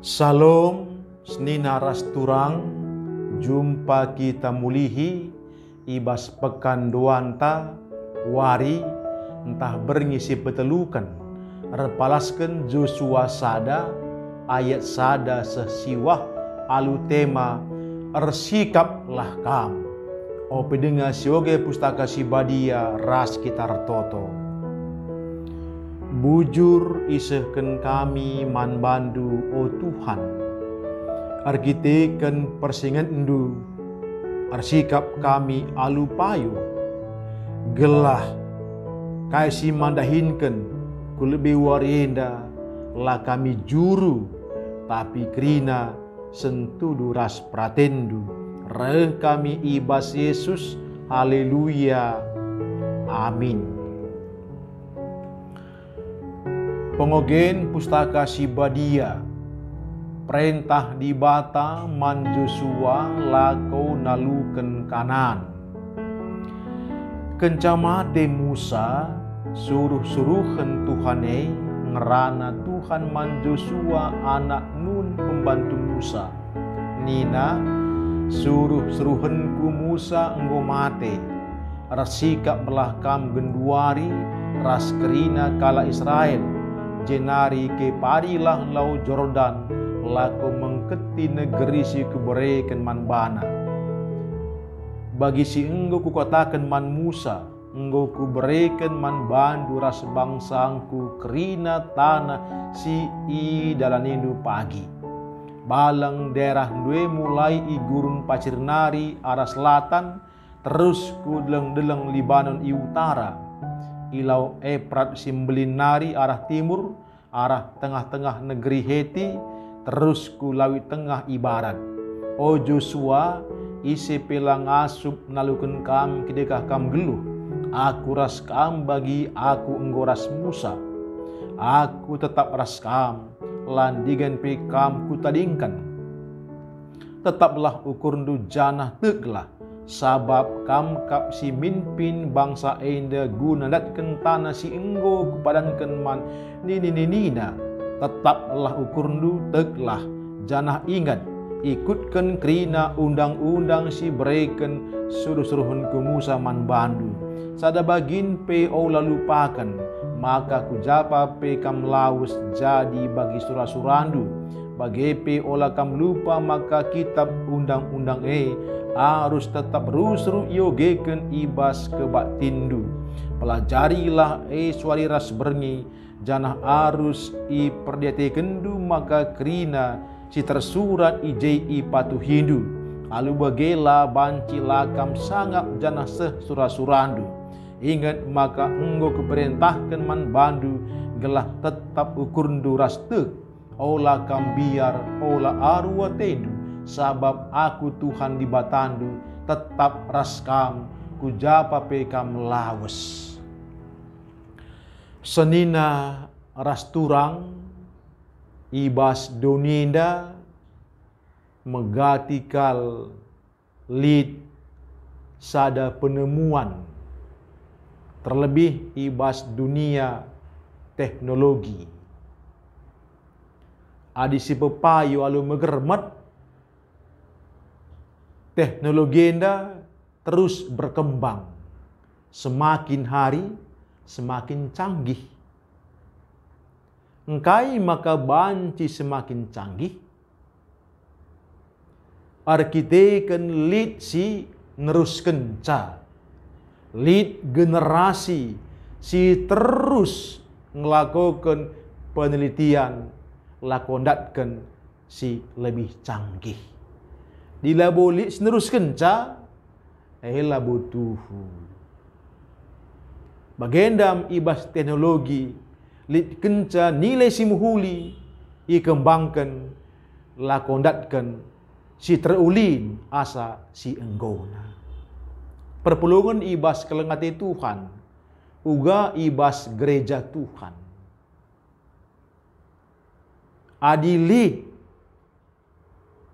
Salam, senina rasturang, jumpa kita mulihi, ibas pekan duanta, wari, entah berngisi petelukan, repalaskan Joshua sada, ayat sada sesiwah, alu tema, ersikaplah kam. Ope dengar sioge pustaka sibadia ras kitar toto. Bujur isehken kami man bandu o Tuhan, arkiteken persingan endu, arsikap kami alupayo, gelah kaisi mandahinken kulebe warienda lah kami juru, tapi krina sentudu ras pratendu, reh kami ibas Yesus, haleluya, amin. Pengogen pustaka sibadia, perintah di bata man Joshua lako naluken kanan. Kencamate Musa suruh-suruhen Tuhane ngerana Tuhan man Joshua anak Nun pembantu Musa. Nina suruh-suruhenku Musa enggo mate, rasikap belah kam genduari ras kerina kala Israel. Jenari ke parilah lau Jordan, laku mengketi negeri si kubereken man bana. Bagi si enggo kukatakan man Musa, enggo kubereken man bandu ras bangsangku kerina tanah si i dalanindu pagi. Balang daerah due mulai i gurun pasir nari arah selatan, terus ku deleng-deleng Libanon i utara. Ilau Efrat simbelin nari arah timur, arah tengah-tengah negeri Heti, terus ku lawi tengah ibarat. O Joshua, isi pelang asup naluken kam kedekah kam geluh. Aku ras kam bagi aku enggo ras Musa. Aku tetap ras kam, landigan pe kam ku tadingkan. Tetaplah ukur ndu janah teglah. Sabab kam kap si mimpin bangsa enda guna datken tanah si enggo kupadanken man nina. Tetaplah ukurndu teglah janah ingat ikutkan kerina undang-undang si bereken suruh-suruhun ke Musa man bandu. Sada bagin pe ola lupakan, maka kujapa pe kam laus jadi bagi surah-surandu. Bagi pe ola kam lupa maka kitab undang-undang harus tetap rusru yogeken ibas kebatindu. Pelajarilah suari ras berngi, janah arus i perdiatekendu maka kerina si tersurat ijai patu hindu. Alu bagela banci lakam sangap janah seh surah-surandu. Ingat maka enggo keperintahkan man bandu gelah tetap ukurndu ras tek. Ola kam biar ola arwa tendu. Sabab aku Tuhan di batandu tetap raskam kujapa pekam lawes. Senina rasturang ibas doninda megatikal lid sada penemuan terlebih ibas dunia teknologi. Adi si pepayu alu megermet teknologi enda terus berkembang. Semakin hari semakin canggih. Engkai maka banci semakin canggih. Arkiteken lid si nerusken ca. Lid generasi si terus ngelakukan penelitian lakondatkan si lebih canggih. Dila boleh seneruskan ca, labu tuhu. Bagendam ibas teknologi, lid kenca nilai si muhuli, ikembangkan lakondatkan si terulin asa si enggona. Perpulungan ibas kelengati Tuhan, uga ibas gereja Tuhan. Adili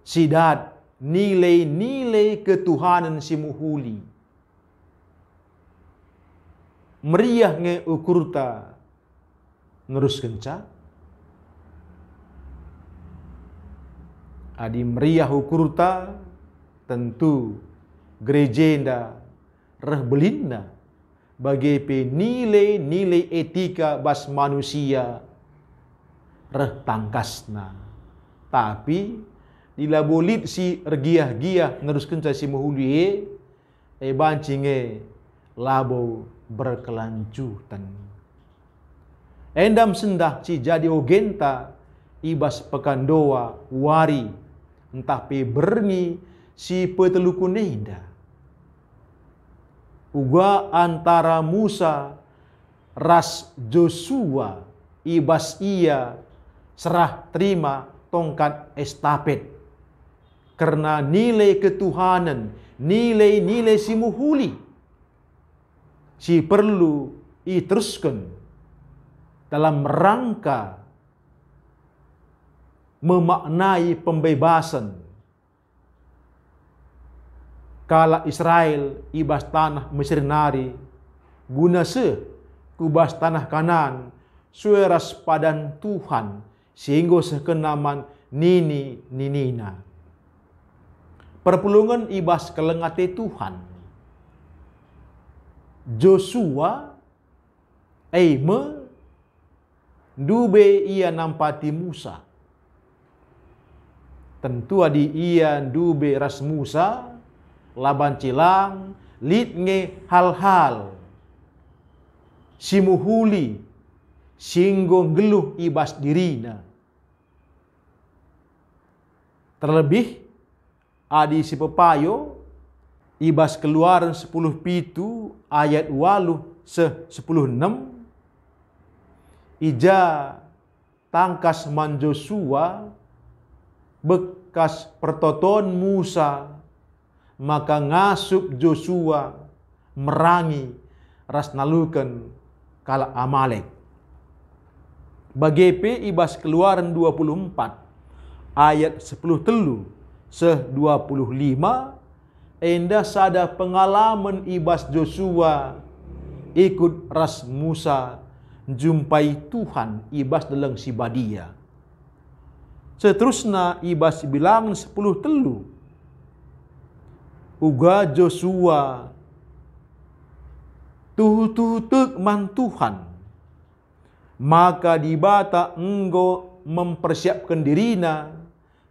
sidat nilai-nilai ketuhanan si muhuli. Meriah nge ukurta ngerus kenca. Adi meriah ukurta tentu gerejenda reh belinda bagi nilai-nilai etika bas manusia reh tangkasna. Tapi dila bolit si regiah-giah neruskan si muhuli bancinge labo berkelanjutan. Endam sendah si jadi ogenta ibas pekandoa wari entah pe berngi si petelukunenda. Uga antara Musa ras Joshua ibas ia serah terima tongkat estafet karena nilai ketuhanan, nilai-nilai si muhuli si perlu diteruskan dalam rangka memaknai pembebasan kala Israel ibas tanah Mesir nari guna kubas tanah Kanan sueras padan Tuhan sehingga sekenaman ninina. Perpulungan ibas kelengate Tuhan. Joshua dube ia nampati Musa. Tentu adi ia dube ras Musa laban cilang litnge hal-hal simuhuli singgo geluh ibas dirina. Terlebih adi si pepayo ibas Keluaran 10 pitu ayat 8 10 6 ija tangkas man Joshua bekas pertoton Musa maka ngasup Joshua merangi ras nalukan kala Amalek. Bagepe ibas Keluaran 24 ayat 10 telu 25 endah sada pengalaman ibas Joshua ikut ras Musa jumpai Tuhan ibas dalam si badia. Seterusnya ibas bilang 10 telu uga Joshua tuh man Tuhan maka dibata enggo mempersiapkan dirina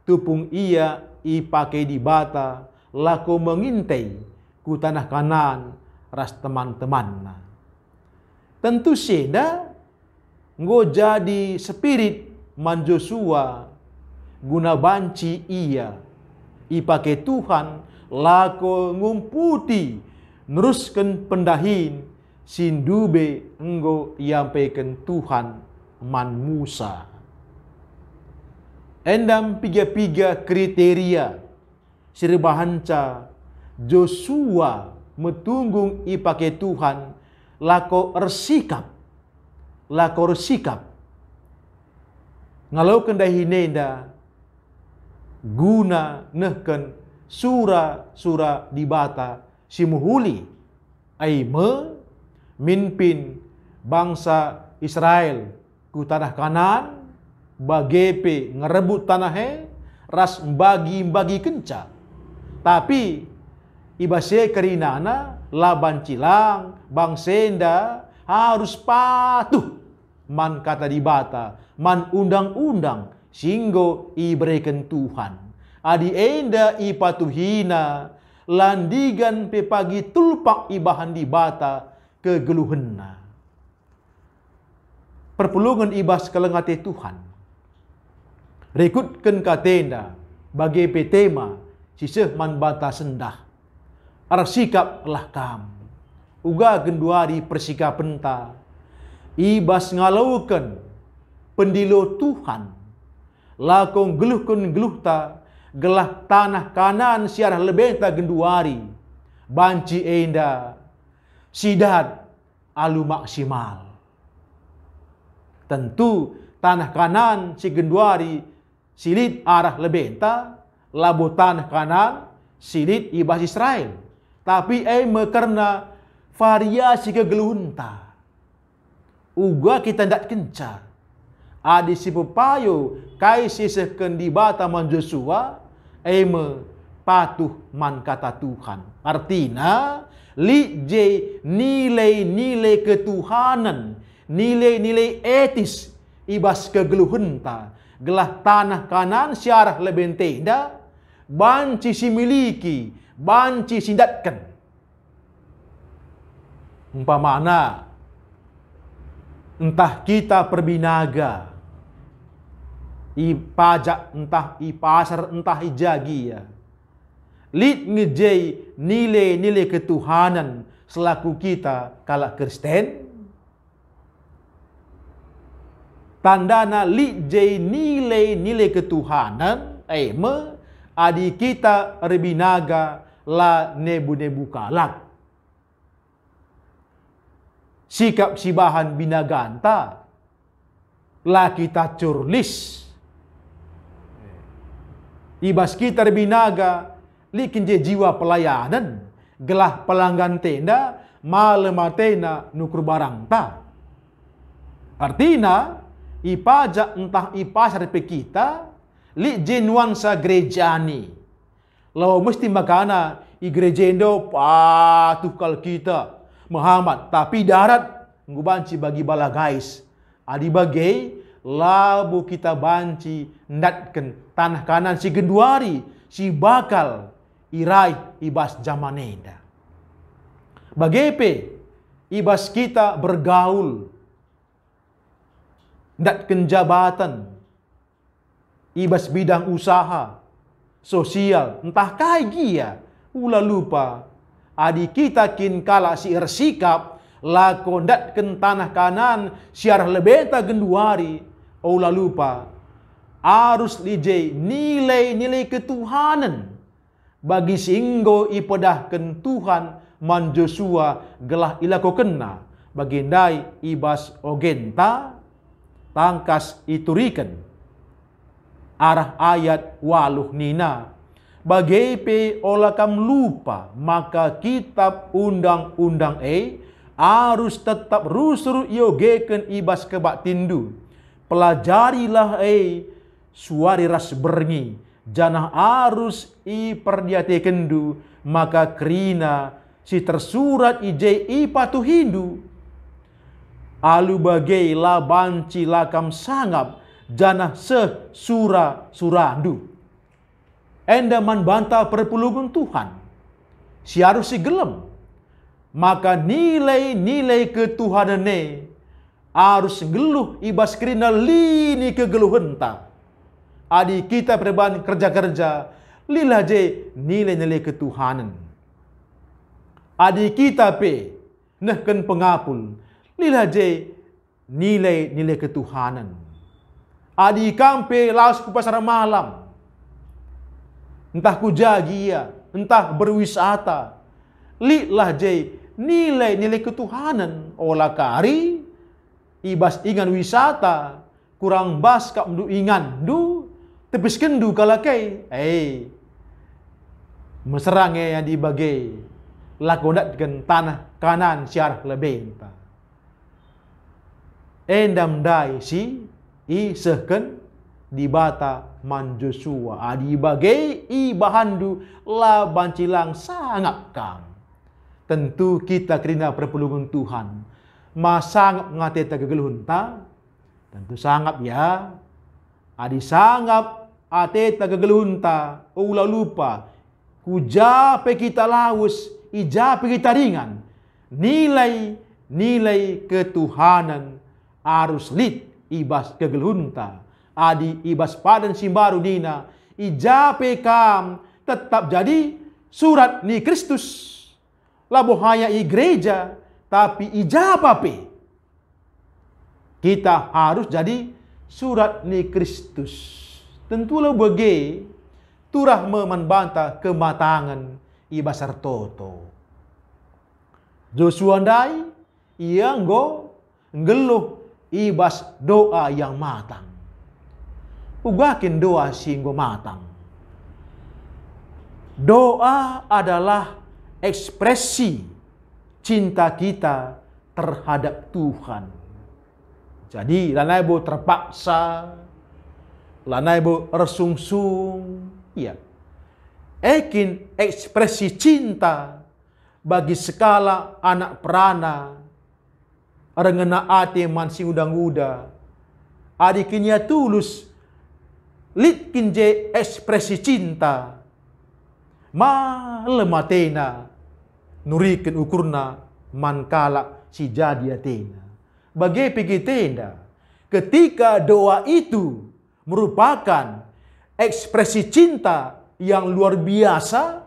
tupung ia ipakai dibata laku mengintai ku tanah Kanan ras teman-temanna. Tentu seda nggo jadi spirit man Joshua guna banci ia ipakai Tuhan laku ngumputi neruskan pendahin sindube enggo yampaikan Tuhan man Musa. Endam piga-piga kriteria sirbahanca Joshua metunggung ipakai Tuhan lako ersikap ngalau kendahinenda guna nehken sura dibata simuhuli aime mimpin bangsa Israel ku tanah Kanan bagepe ngerebut tanah ras bagi kenca. Tapi ibase kerinana laban cilang bangsenda harus patuh man kata dibata man undang-undang singgo iberikan Tuhan. Adi enda ipatuhina landigan pepagi tulpak ibahan dibata kegeluhenna. Perpulungan ibas kelengate Tuhan. Rekutkan katenda bagi petema siseh man bata sendah. Arsikap lah kam. Uga genduari persikapan ta. Ibas ngalaukan pendilo Tuhan. lakong geluh ta gelah tanah kanan siarah lebenta genduari banci enda sidat alu maksimal. Tentu tanah kanan si genduari silit arah lebenta labu tanah kanan silit ibas Israel. Tapi karena variasi kegeluhunta uga kita ndak kencar adi si pepayo kai si sekendibata man Joshua patuh man kata Tuhan. Artinya nilai-nilai ketuhanan, nilai-nilai etis ibas kegeluhunta gelah tanah kanan siarah lebentenda banci si miliki banci sindatkan. Umpamana entah kita perbinaga pajak entah pasar entah jagi ya lid ngejai nilai-nilai ketuhanan selaku kita kalak Kristen tandana lid jai nilai-nilai ketuhanan adi kita rebinaga la nebu-nebu kalak sikap sibahan binaganta la kita curlis ibas kita binaga likin je jiwa pelayanan gelah pelanggan tenda malematena nukur barang ta. Artina ipajak entah ipasar pe kita li je nuansa gerejani law mesti makana i gerejendo patuh kal kita Muhammad tapi darat ngubanci bagi bala guys adi bagai labu kita banci ndatken tanah kanan si genduari si bakal irai ibas zamanenda. Bagepe ibas kita bergaul ndatken jabatan ibas bidang usaha sosial entah kai gia ula lupa adi kita kin kala si ersikap lako ndatken tanah kanan siarah lebeta genduari ula lupa arus lijai nilai-nilai ketuhanan bagi singgo ipedahkan Tuhan man Joshua gelah ilako kena bagendai ibas ogenta tangkas iturikan arah ayat waluh nina bagepe olakam lupa maka kitab undang-undang harus tetap rusur yogeken ibas kebak tindu pelajarilah suari ras berngi janah arus i perdiate kendu maka krina si tersurat ije i patu hindu alu bagai la banci lakam sangap janah surandu enda man banta perpulugun Tuhan si harus si gelem maka nilai-nilai ketuhanane harus geluh ibas krina lini kegeluhenta adi kita perban kerja-kerja lila je nilai-nilai ketuhanan adi kita pe nehken pengapul lila je nilai-nilai ketuhanan adi kampe laos ku pasar malam entah ku jagia entah berwisata lilah je nilai-nilai ketuhanan olah kari ibas ingan wisata kurang bas kap du ingan du tepis kendu kalakai meserang yang dibagai lakonat dengan tanah kanan siarah lebenta endam dai si i sehken di bata man Joshua adi bagai i bahandu la bancilang sangat kam tentu kita kerina perpulungan Tuhan masangap ngateta kegeluhunta tentu sangap ya adi sangap ateta kegeluhunta ula lupa kujape kita laus ijape kita ringan nilai ketuhanan arus lit ibas kegeluhunta adi ibas padan simbaru dina ijape kam tetap jadi surat ni Kristus labohaya i gereja tapi ijapape kita harus jadi surat ni Kristus Tentulah bagi turah membantah kematangan ibasar toto. Joshua ndai ia ngeluh ibas doa yang matang. Ugakin doa singgo matang. Doa adalah ekspresi cinta kita terhadap Tuhan. Jadi, lanai bo terpaksa, lanai bo resungsung, ya. Ekin ekspresi cinta bagi skala anak perana, rengena ate mansi udang-uda, adikinya tulus, litkin je ekspresi cinta, malematena, nurikin ukurna, mankala si jadi atena. Bagi pergi tenda, ketika doa itu merupakan ekspresi cinta yang luar biasa,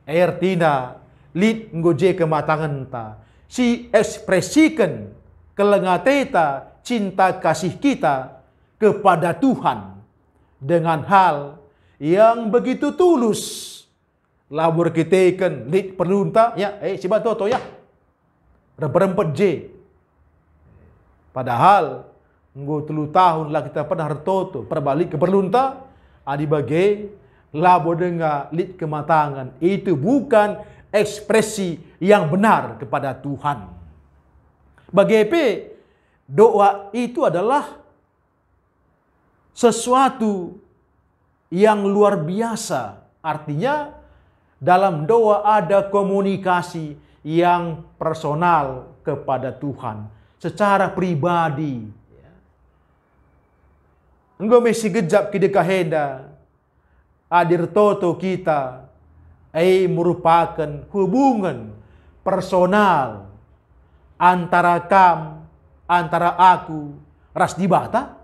artinya lit ngoje kematangan ta, si ekspresikan kelengateta cinta kasih kita kepada Tuhan dengan hal yang begitu tulus. Labur kita kan lit perlunta ya, sibat toto ya, rempat je. Padahal nggo 3 tahun lah kita pernah retoto perbalik ke perlunta, adi bagai labo dengar lit kematangan. Itu bukan ekspresi yang benar kepada Tuhan. Bagi doa itu adalah sesuatu yang luar biasa. Artinya dalam doa ada komunikasi yang personal kepada Tuhan secara pribadi. Engkau mesti gejap kita kahenda adir toto kita merupakan hubungan personal antara aku ras dibata.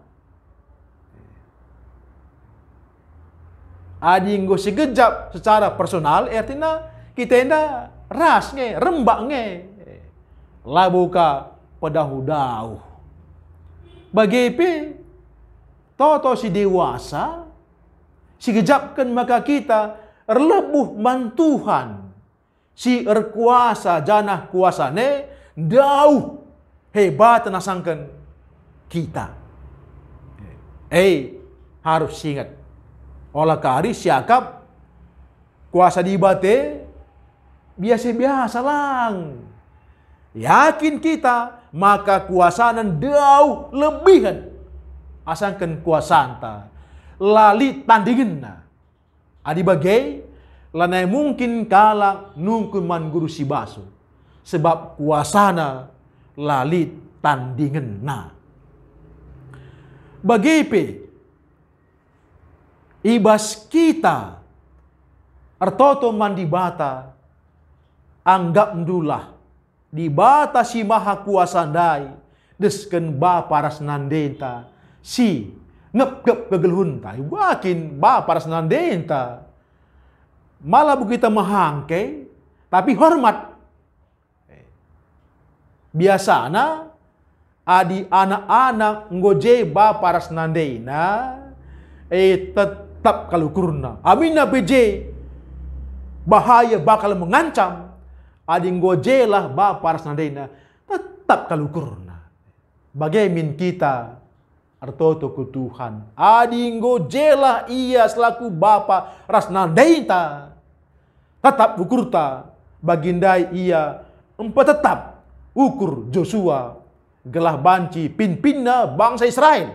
Adi engkau segejap secara personal artinya kita enda ras nge, rembak nge. Labuka pedahudau. Bagi toto si dewasa, si gejapkan maka kita erlebuh mantuhan. Si erkuasa janah kuasane dauh hebat nasangkan kita. Harus ingat. Olah kari siakap kuasa dibate biasa-biasa lang. Yakin kita maka kuasaan dauh lebihan asangkan kuasanta lali tandingin adi bagai lanai mungkin kala nungkun man guru si baso sebab kuasana lali tandingin bagi ibas kita artoto man dibata anggap ndulah dibata si maha kuasa dai desken ba paras nandenta si ngep kegelhunta wakin ba paras nandenta malah kita mahangke tapi hormat biasana adi anak-anak ngoje ba paras nandena tetap kalau kurna amina beje bahaya bakal mengancam adi ngoje lah ba paras nandena tetap kalau kurna bagaimana kita artoto ku Tuhan adi ngoje lah ia selaku bapa ras nandenta tetap ukurta bagindai ia tetap ukur Joshua gelah banci pinpinna bangsa Israel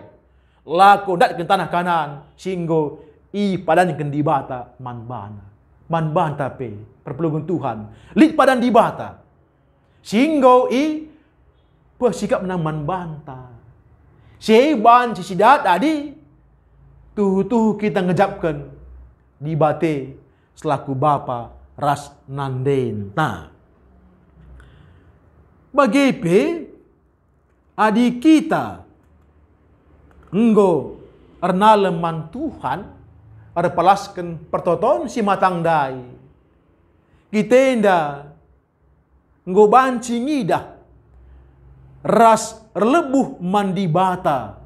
lako dat ke tanah kanan singgo padan ken dibata man tapi perpelungan Tuhan lit padan dibata singgo bersikap menang man banta si banci sidat adi tuh kita ngejapkan dibate selaku bapa ras nandenta bagi adik kita enggo ernaleman Tuhan arpalaskan pertoton si matang dai kita enda enggo banci ngidah ras erlebuh mandibata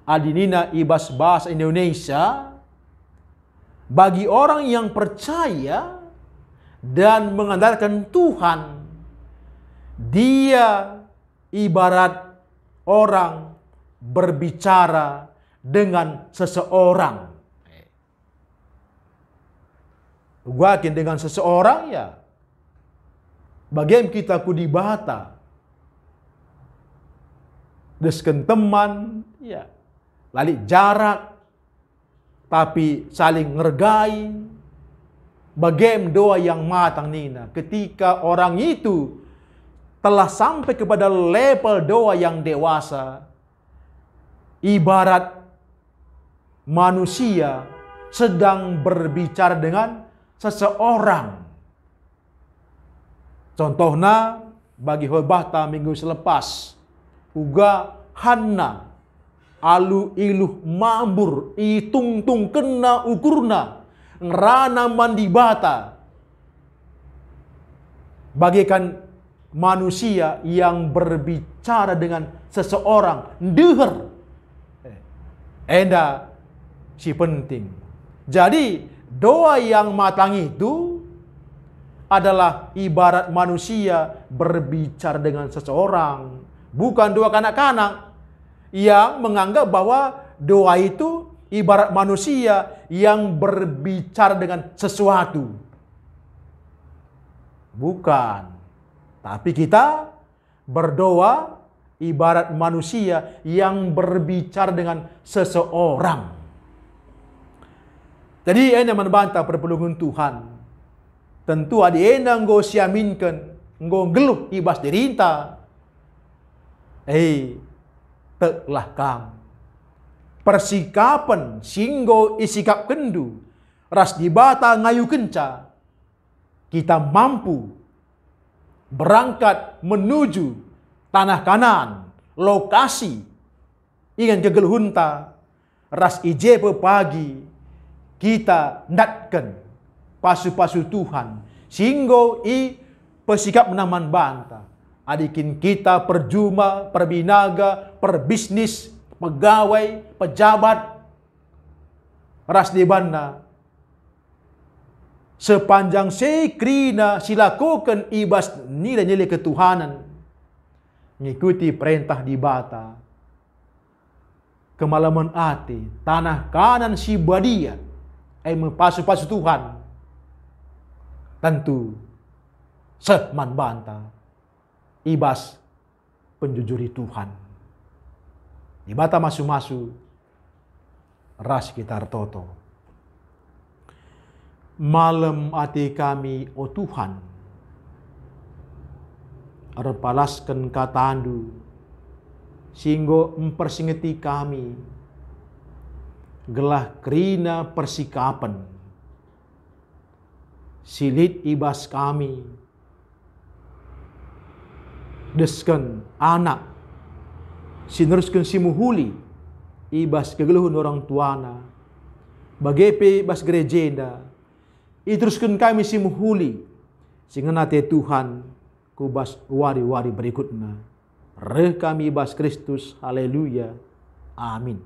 adinina ibas bahasa Indonesia, bagi orang yang percaya dan mengandalkan Tuhan, dia ibarat orang berbicara dengan seseorang. Guakin dengan seseorang ya. Bagaimana kita ku dibata. Desken teman ya. Lali jarak tapi saling ngergai. Bagaimana doa yang matang nina ketika orang itu telah sampai kepada level doa yang dewasa, ibarat manusia sedang berbicara dengan seseorang. Contohnya bagi hobahta minggu selepas, uga Hanna alu iluh mambur itung tung kena ukurna ngerana mandibata, bagaikan manusia yang berbicara dengan seseorang deher. Enda si penting. Jadi doa yang matang itu adalah ibarat manusia berbicara dengan seseorang. Bukan doa kanak-kanak yang menganggap bahwa doa itu ibarat manusia yang berbicara dengan sesuatu. Bukan. Tapi kita berdoa ibarat manusia yang berbicara dengan seseorang. Jadi ena membantah perpelungan Tuhan. Tentu adi ena nggo siaminkan, nggo geluh ibas derinta. Teklah kam. Persikapan singgo isikap kendu. Ras dibata ngayu kenca. Kita mampu berangkat menuju tanah Kanaan, lokasi ingin kegeluhunta. Ras ijepe pagi kita ndatkan pasu-pasu Tuhan singgo i pesikap menaman banta adikin kita perjuma, perbinaga, perbisnis, pegawai, pejabat ras di banda sepanjang sekrina silakukan ibas nilai-nilai ketuhanan, ngikuti perintah di bata, kemalaman ati, tanah kanan si badia, mempasu-pasu Tuhan, tentu seman banta, ibas penjujuri Tuhan. Di bata masu-masu, ras kita toto. Malam ati kami, oh Tuhan, repalaskan katandu, singgo mempersingeti kami, gelah kerina persikapan, silit ibas kami, desken anak, sineruskan simuhuli, ibas kegeluhun orang tuana, bagepe ibas gerejenda, iteruskan kami simuhuli, sehingga nate Tuhan, kubas wari-wari berikutnya. Reh kami ibas Kristus, haleluya, amin.